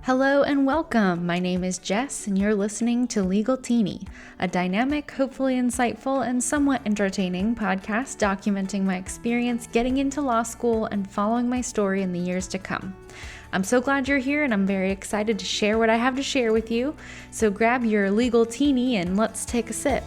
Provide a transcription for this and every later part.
Hello and welcome. My name is Jess, and you're listening to Legal Teeny, a dynamic, hopefully insightful, and somewhat entertaining podcast documenting my experience getting into law school and following my story in the years to come. I'm so glad you're here, and I'm very excited to share what I have to share with you. So grab your Legal Teeny and let's take a sip.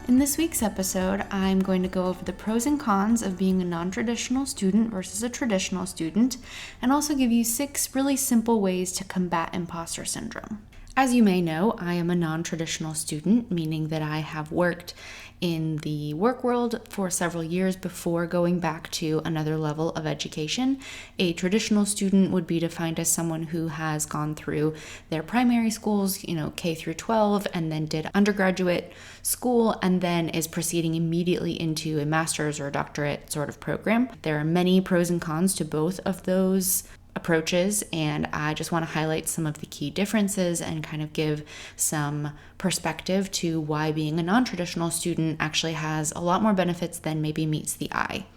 In this week's episode, I'm going to go over the pros and cons of being a non-traditional student versus a traditional student, and also give you 6 really simple ways to combat imposter syndrome. As you may know, I am a non-traditional student, meaning that I have worked in the work world for several years before going back to another level of education. A traditional student would be defined as someone who has gone through their primary schools, K through 12, and then did undergraduate school, and then is proceeding immediately into a master's or doctorate sort of program. There are many pros and cons to both of those approaches, and I just want to highlight some of the key differences and kind of give some perspective to why being a non-traditional student actually has a lot more benefits than maybe meets the eye.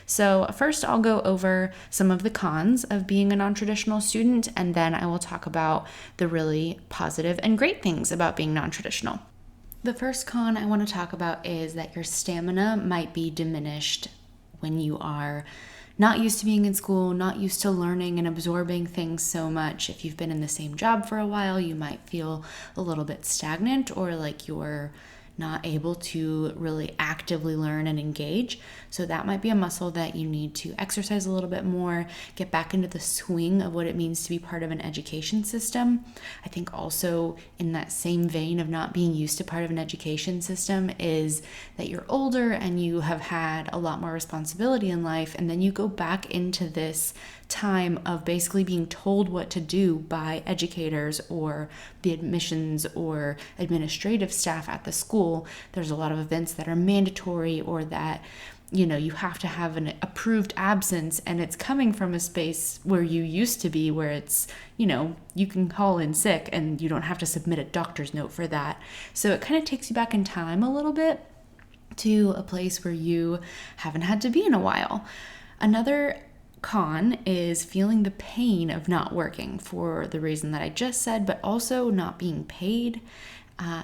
So first, I'll go over some of the cons of being a non-traditional student, and then I will talk about the really positive and great things about being non-traditional. The first con I want to talk about is that your stamina might be diminished when you are not used to being in school, not used to learning and absorbing things so much. If you've been in the same job for a while, you might feel a little bit stagnant or like you're not able to really actively learn and engage. So that might be a muscle that you need to exercise a little bit more, get back into the swing of what it means to be part of an education system. I think also in that same vein of not being used to part of an education system is that you're older and you have had a lot more responsibility in life, and then you go back into this time of basically being told what to do by educators or the admissions or administrative staff at the school. There's a lot of events that are mandatory or that you have to have an approved absence, and it's coming from a space where you used to be, where it's, you can call in sick and you don't have to submit a doctor's note for that. So it kind of takes you back in time a little bit to a place where you haven't had to be in a while. Another con is feeling the pain of not working for the reason that I just said, but also not being paid.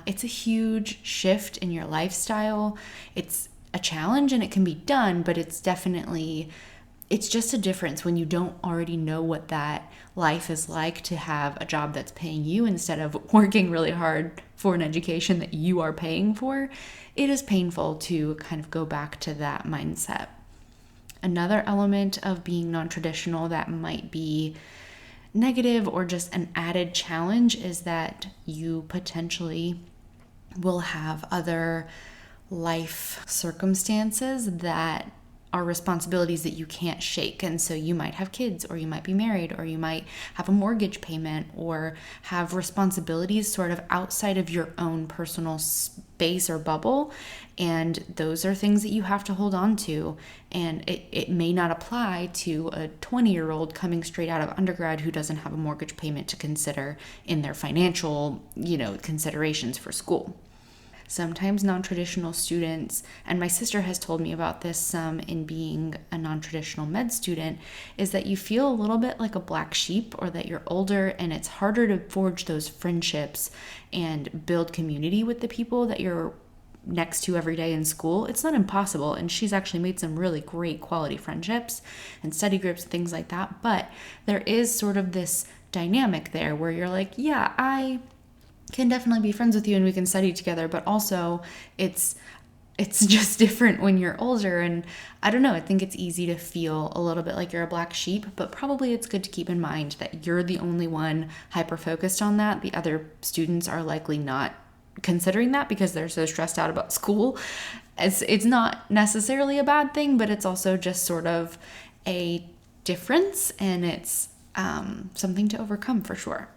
It's a huge shift in your lifestyle. It's a challenge and it can be done, but it's just a difference when you don't already know what that life is like to have a job that's paying you instead of working really hard for an education that you are paying for. It is painful to kind of go back to that mindset. Another element of being non-traditional that might be negative or just an added challenge is that you potentially will have other life circumstances that are responsibilities that you can't shake. And so you might have kids, or you might be married, or you might have a mortgage payment, or have responsibilities sort of outside of your own personal space or bubble. And those are things that you have to hold on to. And it may not apply to a 20-year-old coming straight out of undergrad who doesn't have a mortgage payment to consider in their financial, considerations for school. Sometimes non-traditional students, and my sister has told me about this some in being a non-traditional med student, is that you feel a little bit like a black sheep, or that you're older and it's harder to forge those friendships and build community with the people that you're next to every day in school. It's not impossible, and she's actually made some really great quality friendships and study groups and things like that, but there is sort of this dynamic there where you're like, yeah, I can definitely be friends with you and we can study together, but also it's just different when you're older. And I don't know, I think it's easy to feel a little bit like you're a black sheep, but probably it's good to keep in mind that you're the only one hyper-focused on that. The other students are likely not considering that because they're so stressed out about school. It's not necessarily a bad thing, but it's also just sort of a difference, and it's something to overcome for sure.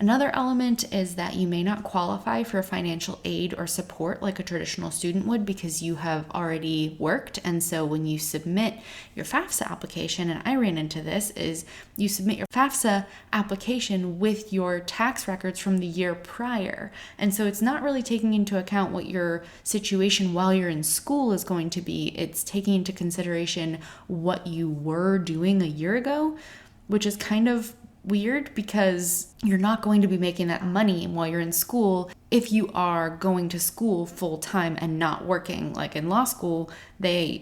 Another element is that you may not qualify for financial aid or support like a traditional student would because you have already worked. And so when you submit your FAFSA application, and I ran into this, is you submit your FAFSA application with your tax records from the year prior. And so it's not really taking into account what your situation while you're in school is going to be. It's taking into consideration what you were doing a year ago, which is kind of weird because you're not going to be making that money while you're in school if you are going to school full time and not working. Like in law school,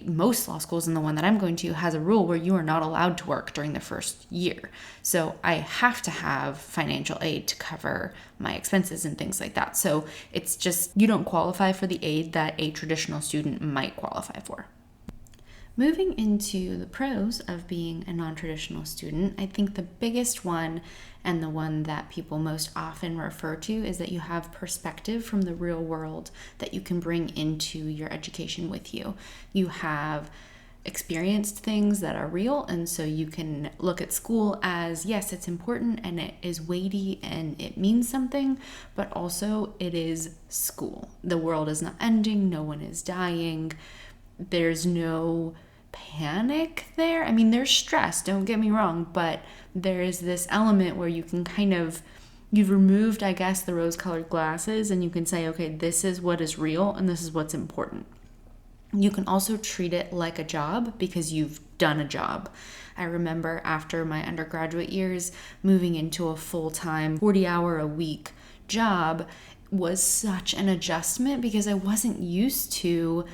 most law schools, and the one that I'm going to, has a rule where you are not allowed to work during the first year. So I have to have financial aid to cover my expenses and things like that. So it's just, you don't qualify for the aid that a traditional student might qualify for. Moving into the pros of being a non-traditional student, I think the biggest one, and the one that people most often refer to, is that you have perspective from the real world that you can bring into your education with you. You have experienced things that are real, and so you can look at school as, yes, it's important and it is weighty and it means something, but also it is school. The world is not ending, no one is dying, there's no panic there. I mean, there's stress, don't get me wrong, but there is this element where you can you've removed, I guess, the rose-colored glasses, and you can say, okay, this is what is real and this is what's important. You can also treat it like a job because you've done a job. I remember after my undergraduate years, moving into a full-time 40-hour-a-week job was such an adjustment because I wasn't used to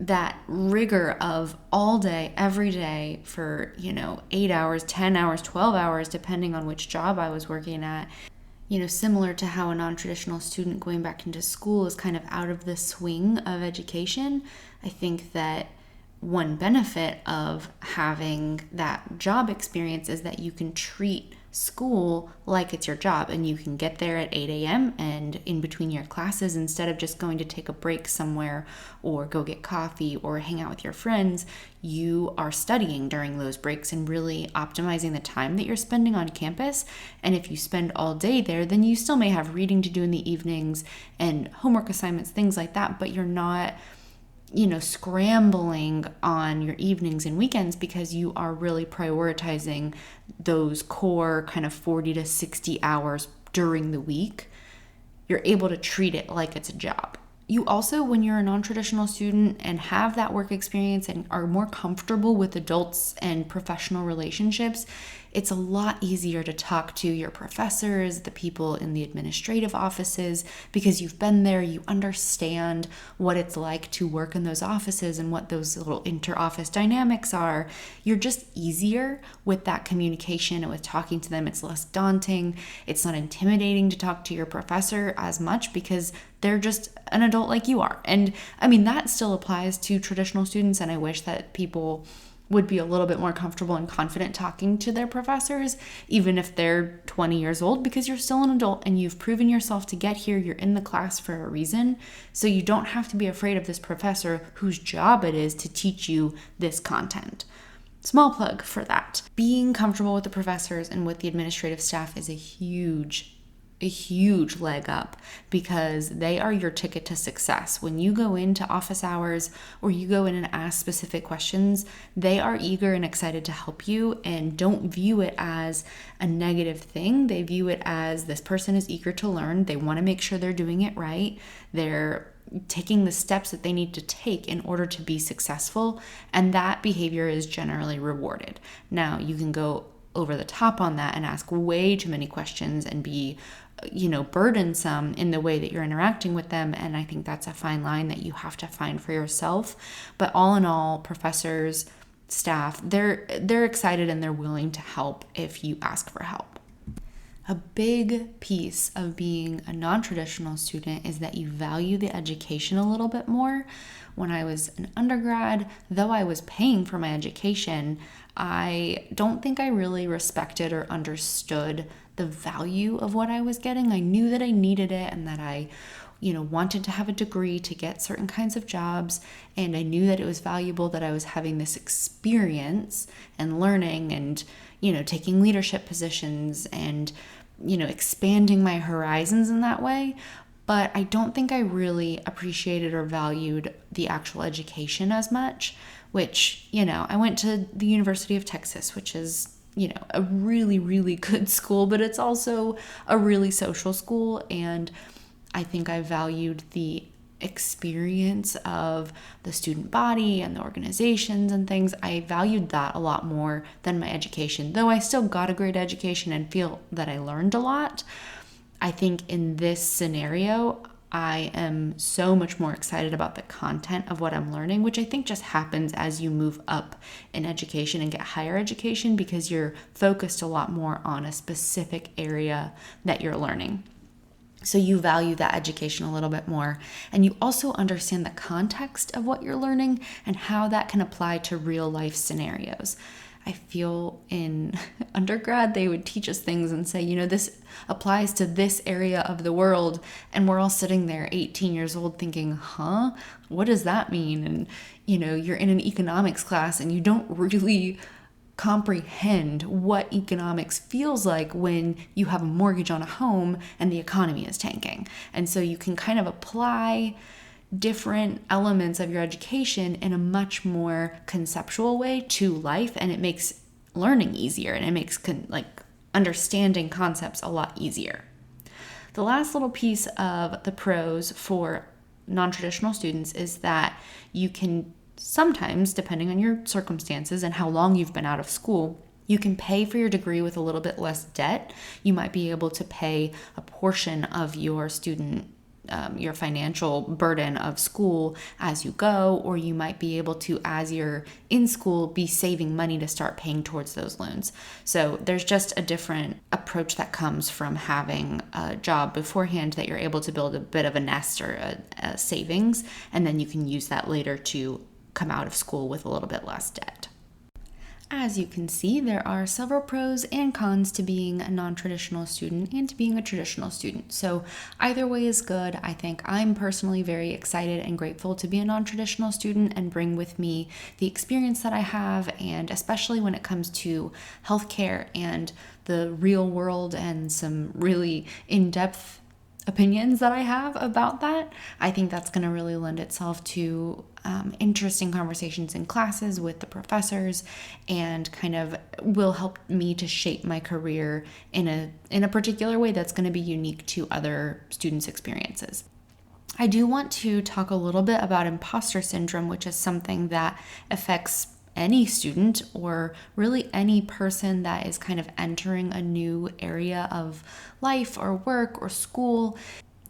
that rigor of all day, every day for, 8 hours, 10 hours, 12 hours, depending on which job I was working at. Similar to how a non-traditional student going back into school is kind of out of the swing of education, I think that one benefit of having that job experience is that you can treat school like it's your job, and you can get there at 8 a.m. and in between your classes, instead of just going to take a break somewhere or go get coffee or hang out with your friends, you are studying during those breaks and really optimizing the time that you're spending on campus. And if you spend all day there, then you still may have reading to do in the evenings and homework assignments, things like that, but you're not scrambling on your evenings and weekends because you are really prioritizing those core kind of 40 to 60 hours during the week. You're able to treat it like it's a job. You also, when you're a non-traditional student and have that work experience and are more comfortable with adults and professional relationships, it's a lot easier to talk to your professors, the people in the administrative offices, because you've been there, you understand what it's like to work in those offices and what those little inter-office dynamics are. You're just easier with that communication and with talking to them. It's less daunting. It's not intimidating to talk to your professor as much because they're just an adult like you are. And I mean, that still applies to traditional students, and I wish that people would be a little bit more comfortable and confident talking to their professors, even if they're 20 years old, because you're still an adult and you've proven yourself to get here. You're in the class for a reason. So you don't have to be afraid of this professor whose job it is to teach you this content. Small plug for that. Being comfortable with the professors and with the administrative staff is a huge leg up because they are your ticket to success. When you go into office hours or you go in and ask specific questions, they are eager and excited to help you and don't view it as a negative thing. They view it as this person is eager to learn. They want to make sure they're doing it right. They're taking the steps that they need to take in order to be successful, and that behavior is generally rewarded. Now, you can go over the top on that and ask way too many questions and be burdensome in the way that you're interacting with them. And I think that's a fine line that you have to find for yourself. But all in all, professors, staff, they're excited and they're willing to help if you ask for help. A big piece of being a non-traditional student is that you value the education a little bit more. When I was an undergrad, though I was paying for my education, I don't think I really respected or understood the value of what I was getting. I knew that I needed it and that I, wanted to have a degree to get certain kinds of jobs. And I knew that it was valuable that I was having this experience and learning and, taking leadership positions and expanding my horizons in that way. But I don't think I really appreciated or valued the actual education as much, which, I went to the University of Texas, which is, a really, really good school, but it's also a really social school. And I think I valued the experience of the student body and the organizations and things. I valued that a lot more than my education, though I still got a great education and feel that I learned a lot. I think in this scenario, I am so much more excited about the content of what I'm learning, which I think just happens as you move up in education and get higher education, because you're focused a lot more on a specific area that you're learning. So you value that education a little bit more, and you also understand the context of what you're learning and how that can apply to real life scenarios. I feel in undergrad, they would teach us things and say, this applies to this area of the world. And we're all sitting there 18 years old thinking, what does that mean? And, you're in an economics class and you don't really comprehend what economics feels like when you have a mortgage on a home and the economy is tanking. And so you can kind of apply different elements of your education in a much more conceptual way to life, and it makes learning easier, and it makes understanding concepts a lot easier. The last little piece of the pros for non-traditional students is that you can sometimes, depending on your circumstances and how long you've been out of school, you can pay for your degree with a little bit less debt. You might be able to pay a portion of your your financial burden of school as you go, or you might be able to, as you're in school, be saving money to start paying towards those loans. So there's just a different approach that comes from having a job beforehand, that you're able to build a bit of a nest or a savings, and then you can use that later to come out of school with a little bit less debt. As you can see, there are several pros and cons to being a non-traditional student and to being a traditional student. So either way is good. I think I'm personally very excited and grateful to be a non-traditional student and bring with me the experience that I have, and especially when it comes to healthcare and the real world and some really in-depth opinions that I have about that. I think that's going to really lend itself to interesting conversations in classes with the professors, and kind of will help me to shape my career in a particular way that's going to be unique to other students' experiences. I do want to talk a little bit about imposter syndrome, which is something that affects any student, or really any person that is kind of entering a new area of life or work or school.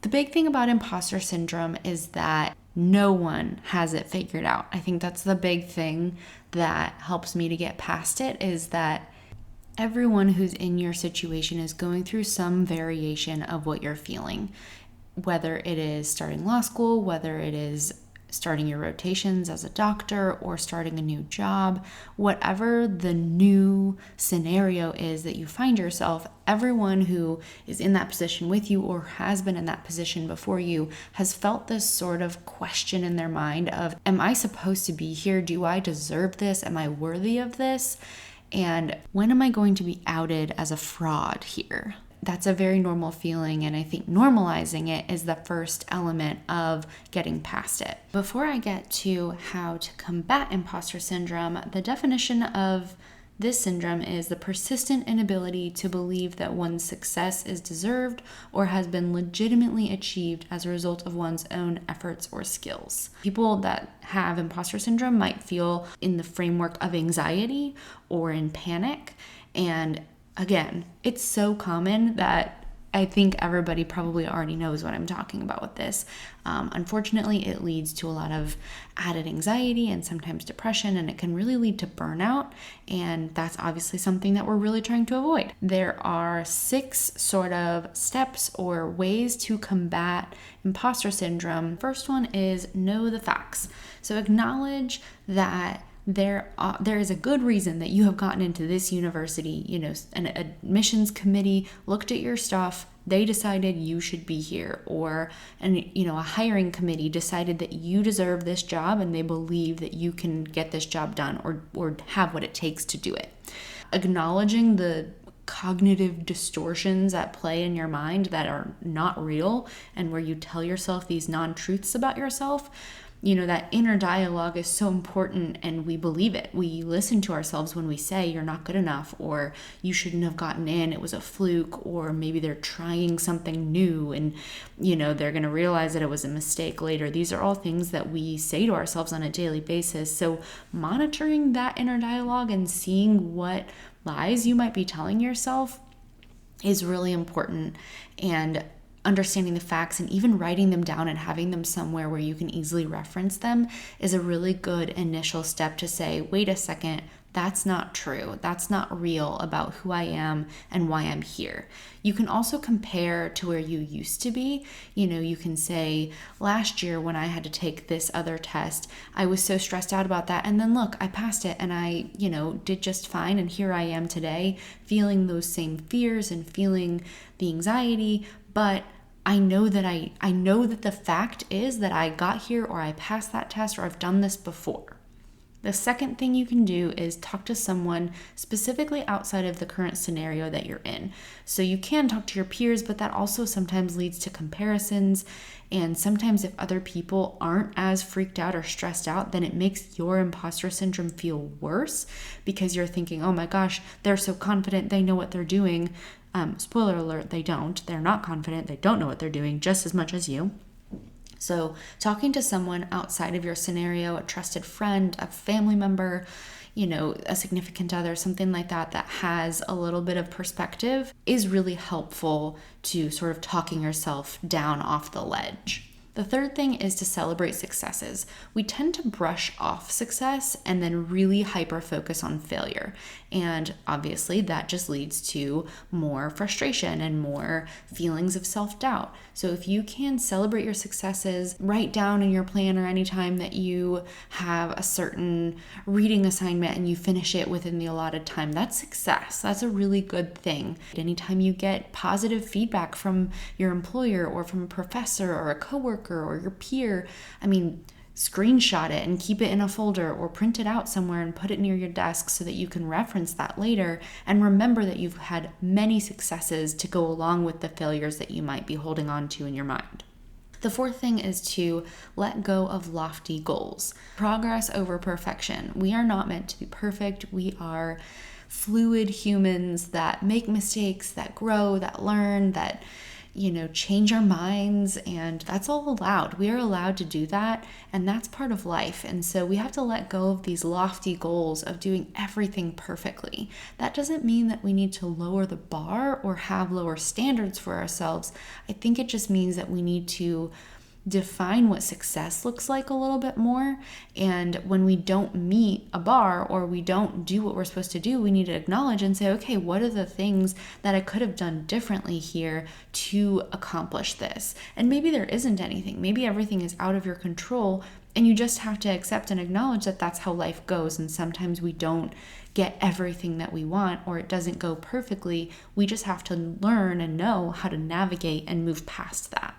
The big thing about imposter syndrome is that no one has it figured out. I think that's the big thing that helps me to get past it, is that everyone who's in your situation is going through some variation of what you're feeling, whether it is starting law school, whether it is starting your rotations as a doctor, or starting a new job. Whatever the new scenario is that you find yourself, everyone who is in that position with you or has been in that position before you has felt this sort of question in their mind of, am I supposed to be here? Do I deserve this? Am I worthy of this? And when am I going to be outed as a fraud here? That's a very normal feeling, and I think normalizing it is the first element of getting past it. Before I get to how to combat imposter syndrome, the definition of this syndrome is the persistent inability to believe that one's success is deserved or has been legitimately achieved as a result of one's own efforts or skills. People that have imposter syndrome might feel in the framework of anxiety or in panic, and again, it's so common that I think everybody probably already knows what I'm talking about with this. Unfortunately, it leads to a lot of added anxiety and sometimes depression, and it can really lead to burnout. And that's obviously something that we're really trying to avoid. There are 6 sort of steps or ways to combat imposter syndrome. First one is know the facts. So acknowledge that there is a good reason that you have gotten into this university. An admissions committee looked at your stuff, they decided you should be here, or a hiring committee decided that you deserve this job and they believe that you can get this job done or have what it takes to do it. Acknowledging the cognitive distortions at play in your mind that are not real, and where you tell yourself these non-truths about yourself, that inner dialogue is so important, and we believe it. We listen to ourselves when we say you're not good enough, or you shouldn't have gotten in, it was a fluke, or maybe they're trying something new and they're going to realize that it was a mistake later. These are all things that we say to ourselves on a daily basis. So monitoring that inner dialogue and seeing what lies you might be telling yourself is really important, and understanding the facts and even writing them down and having them somewhere where you can easily reference them is a really good initial step to say, wait a second, that's not true. That's not real about who I am and why I'm here. You can also compare to where you used to be. You can say, last year when I had to take this other test, I was so stressed out about that. And then look, I passed it and I, did just fine. And here I am today feeling those same fears and feeling the anxiety. But I know that the fact is that I got here, or I passed that test, or I've done this before. The second thing you can do is talk to someone specifically outside of the current scenario that you're in. So you can talk to your peers, but that also sometimes leads to comparisons. And sometimes if other people aren't as freaked out or stressed out, then it makes your imposter syndrome feel worse, because you're thinking, oh my gosh, they're so confident, they know what they're doing. Spoiler alert, they don't. They're not confident. They don't know what they're doing just as much as you. So talking to someone outside of your scenario, a trusted friend, a family member, a significant other, something like that has a little bit of perspective, is really helpful to sort of talking yourself down off the ledge. The third thing is to celebrate successes. We tend to brush off success and then really hyper-focus on failure. And obviously that just leads to more frustration and more feelings of self-doubt. So if you can celebrate your successes, write down in your planner anytime that you have a certain reading assignment and you finish it within the allotted time, that's success. That's a really good thing. Anytime you get positive feedback from your employer or from a professor or a coworker or your peer, screenshot it and keep it in a folder, or print it out somewhere and put it near your desk so that you can reference that later and remember that you've had many successes to go along with the failures that you might be holding on to in your mind. The fourth thing is to let go of lofty goals. Progress over perfection. We are not meant to be perfect. We are fluid humans that make mistakes, that grow, that learn, that change our minds, and that's all allowed. We are allowed to do that, and that's part of life. And so we have to let go of these lofty goals of doing everything perfectly. That doesn't mean that we need to lower the bar or have lower standards for ourselves. I think it just means that we need to define what success looks like a little bit more. And when we don't meet a bar or we don't do what we're supposed to do, we need to acknowledge and say, okay, what are the things that I could have done differently here to accomplish this? And maybe there isn't anything. Maybe everything is out of your control, and you just have to accept and acknowledge that that's how life goes. And sometimes we don't get everything that we want, or it doesn't go perfectly. We just have to learn and know how to navigate and move past that.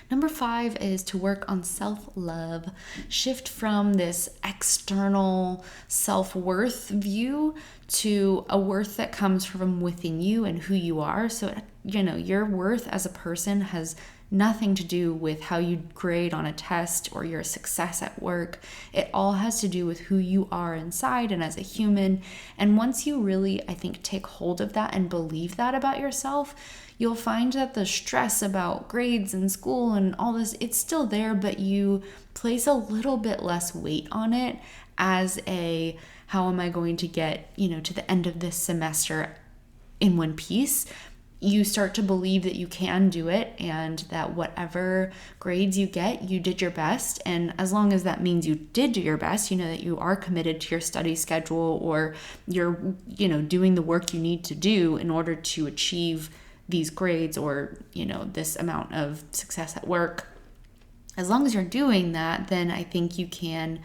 Number 5 is to work on self-love. Shift from this external self-worth view to a worth that comes from within you and who you are. So, your worth as a person has nothing to do with how you grade on a test or your success at work. It all has to do with who you are inside and as a human. And once you really, I think, take hold of that and believe that about yourself, you'll find that the stress about grades and school and all this, it's still there, but you place a little bit less weight on it as a, how am I going to get, to the end of this semester in one piece? You start to believe that you can do it, and that whatever grades you get, you did your best. And as long as that means you did do your best, that you are committed to your study schedule, or you're, doing the work you need to do in order to achieve these grades, or, this amount of success at work. As long as you're doing that, then I think you can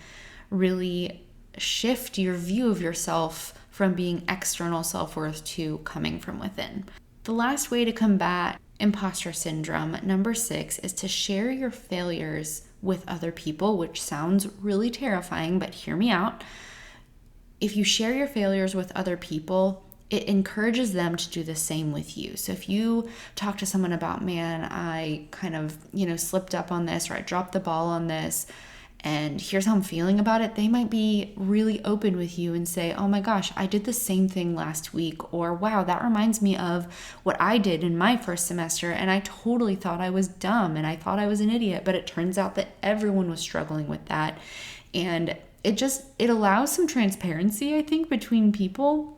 really shift your view of yourself from being external self-worth to coming from within. The last way to combat imposter syndrome, number 6, is to share your failures with other people, which sounds really terrifying, but hear me out. If you share your failures with other people, it encourages them to do the same with you. So if you talk to someone about, man, I kind of, slipped up on this, or I dropped the ball on this, and here's how I'm feeling about it, they might be really open with you and say, oh my gosh, I did the same thing last week, or wow, that reminds me of what I did in my first semester, and I totally thought I was dumb and I thought I was an idiot, but it turns out that everyone was struggling with that. And it allows some transparency, I think, between people,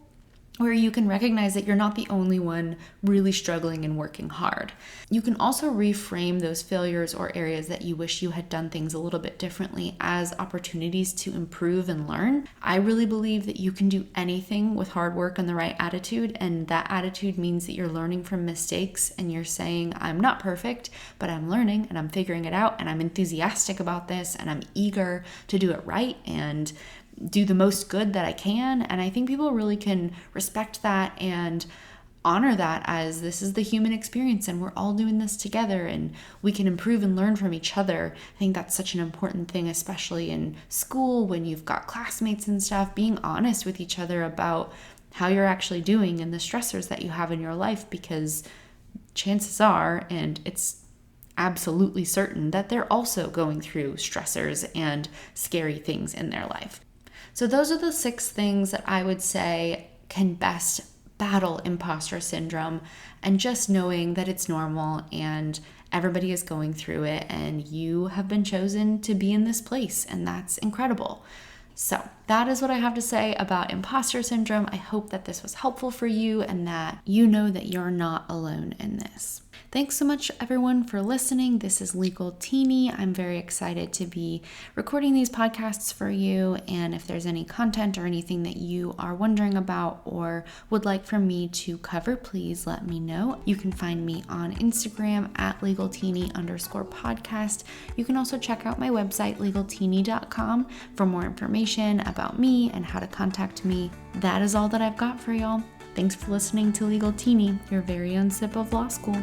where you can recognize that you're not the only one really struggling and working hard. You can also reframe those failures or areas that you wish you had done things a little bit differently as opportunities to improve and learn. I really believe that you can do anything with hard work and the right attitude, and that attitude means that you're learning from mistakes and you're saying, I'm not perfect, but I'm learning and I'm figuring it out, and I'm enthusiastic about this, and I'm eager to do it right and do the most good that I can. And I think people really can respect that and honor that as this is the human experience and we're all doing this together and we can improve and learn from each other. I think that's such an important thing, especially in school when you've got classmates and stuff, being honest with each other about how you're actually doing and the stressors that you have in your life, because chances are, and it's absolutely certain, that they're also going through stressors and scary things in their life. So those are the 6 things that I would say can best battle imposter syndrome, and just knowing that it's normal and everybody is going through it and you have been chosen to be in this place, and that's incredible. So that is what I have to say about imposter syndrome. I hope that this was helpful for you and that you know that you're not alone in this. Thanks so much, everyone, for listening. This is Legal Teeny. I'm very excited to be recording these podcasts for you. And if there's any content or anything that you are wondering about or would like for me to cover, please let me know. You can find me on Instagram at legalteeny_podcast. You can also check out my website, legalteeny.com, for more information about me and how to contact me. That is all that I've got for y'all. Thanks for listening to Legal Teeny, your very own sip of law school.